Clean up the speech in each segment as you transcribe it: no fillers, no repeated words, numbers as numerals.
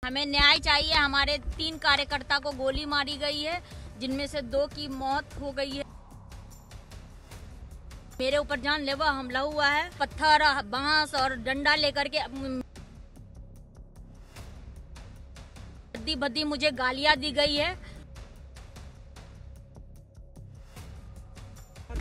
हमें न्याय चाहिए। हमारे 3 कार्यकर्ता को गोली मारी गई है, जिनमें से 2 की मौत हो गई है। मेरे ऊपर जानलेवा हमला हुआ है। पत्थर, बांस और डंडा लेकर के भद्दी मुझे गालियां दी गई है।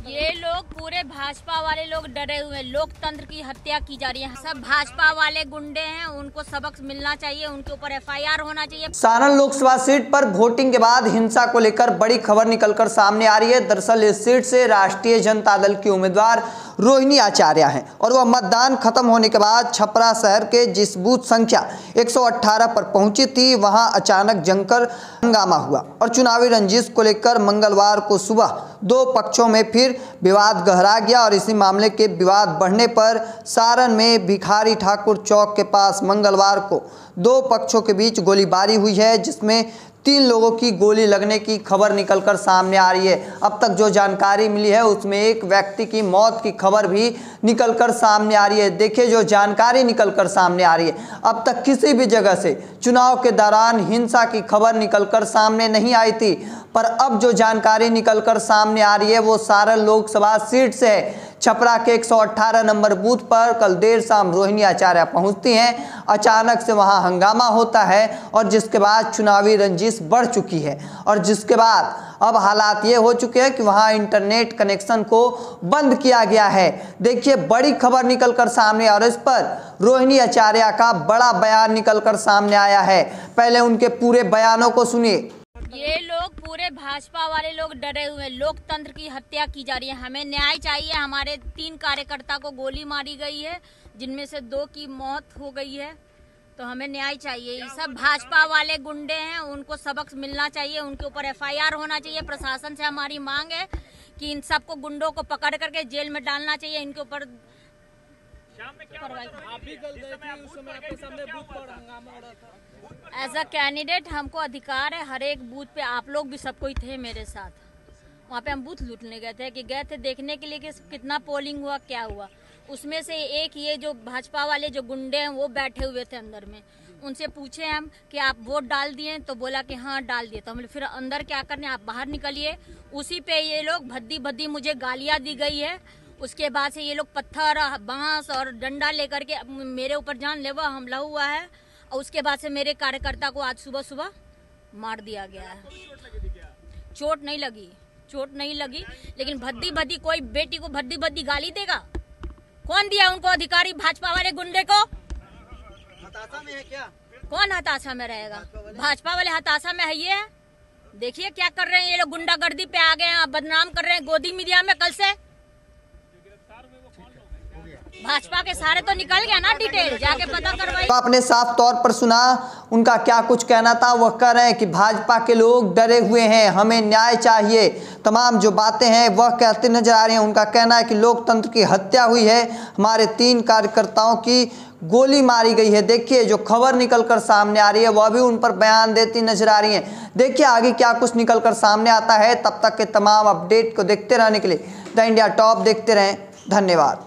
ये लोग पूरे भाजपा वाले लोग डरे हुए हैं। लोकतंत्र की हत्या की जा रही है। सब भाजपा वाले गुंडे हैं, उनको सबक मिलना चाहिए, उनके ऊपर FIR होना चाहिए। सारण लोकसभा सीट पर वोटिंग के बाद हिंसा को लेकर बड़ी खबर निकलकर सामने आ रही है। दरअसल इस सीट से राष्ट्रीय जनता दल की उम्मीदवार रोहिणी आचार्य हैं और वह मतदान खत्म होने के बाद छपरा शहर के जिस बूथ संख्या 118 पर पहुंची थी, वहां अचानक जमकर हंगामा हुआ और चुनावी रंजिश को लेकर मंगलवार को सुबह 2 पक्षों में फिर विवाद गहरा गया और इसी मामले के विवाद बढ़ने पर सारण में भिखारी ठाकुर चौक के पास मंगलवार को 2 पक्षों के बीच गोलीबारी हुई है, जिसमें 3 लोगों की गोली लगने की खबर निकलकर सामने आ रही है। अब तक जो जानकारी मिली है उसमें एक व्यक्ति की मौत की खबर भी निकलकर सामने आ रही है। देखिए, जो जानकारी निकलकर सामने आ रही है, अब तक किसी भी जगह से चुनाव के दौरान हिंसा की खबर निकलकर सामने नहीं आई थी, पर अब जो जानकारी निकलकर सामने आ रही है वो सारण लोकसभा सीट से है। छपरा के 118 नंबर बूथ पर कल देर शाम रोहिणी आचार्य पहुंचती हैं। अचानक से वहां हंगामा होता है और जिसके बाद चुनावी रंजिश बढ़ चुकी है और जिसके बाद अब हालात ये हो चुके हैं कि वहां इंटरनेट कनेक्शन को बंद किया गया है। देखिए, बड़ी खबर निकलकर सामने और इस पर रोहिणी आचार्य का बड़ा बयान निकलकर सामने आया है। पहले उनके पूरे बयानों को सुनिए। ये लोग पूरे भाजपा वाले लोग डरे हुए हैं। लोकतंत्र की हत्या की जा रही है। हमें न्याय चाहिए। हमारे 3 कार्यकर्ता को गोली मारी गई है, जिनमें से 2 की मौत हो गई है। तो हमें न्याय चाहिए। ये सब भाजपा वाले गुंडे हैं, उनको सबक मिलना चाहिए, उनके ऊपर FIR होना चाहिए। प्रशासन से हमारी मांग है कि इन सबको गुंडों को पकड़ करके जेल में डालना चाहिए। इनके ऊपर एज अ कैंडिडेट हमको अधिकार है। हर एक बूथ पे आप लोग भी सब कोई थे मेरे साथ। वहाँ पे हम बूथ लूटने गए थे देखने के लिए कि कितना पोलिंग हुआ, क्या हुआ। उसमें से एक ये जो भाजपा वाले जो गुंडे हैं वो बैठे हुए थे अंदर में। उनसे पूछे हम कि आप वोट डाल दिए, तो बोला कि हाँ डाल दिए। तो हम फिर अंदर क्या करने, आप बाहर निकलिए। उसी पे ये लोग भद्दी मुझे गालियां दी गई है। उसके बाद से ये लोग पत्थर, बांस और डंडा लेकर के मेरे ऊपर जानलेवा हमला हुआ है और उसके बाद से मेरे कार्यकर्ता को आज सुबह मार दिया गया है। चोट नहीं लगी, लेकिन भद्दी कोई बेटी को भद्दी गाली देगा? कौन दिया उनको अधिकारी? भाजपा वाले गुंडे को। हताशा में है क्या? कौन हताशा में रहेगा? भाजपा वाले हताशा में है। ये देखिए क्या कर रहे हैं ये लोग, गुंडागर्दी पे आ गए हैं, बदनाम कर रहे हैं गोदी मीडिया में। कल से भाजपा के सारे तो निकल गया ना, डिटेल जाके पता करवाइए। तो आपने साफ तौर पर सुना उनका क्या कुछ कहना था। वह कह रहे हैं कि भाजपा के लोग डरे हुए हैं, हमें न्याय चाहिए। तमाम जो बातें हैं वह कहते नजर आ रहे हैं। उनका कहना है कि लोकतंत्र की हत्या हुई है, हमारे 3 कार्यकर्ताओं की गोली मारी गई है। देखिए, जो खबर निकलकर सामने आ रही है वह भी उन पर बयान देती नजर आ रही है। देखिए आगे क्या कुछ निकलकर सामने आता है। तब तक के तमाम अपडेट को देखते रहने के लिए द इंडिया टॉप देखते रहें। धन्यवाद।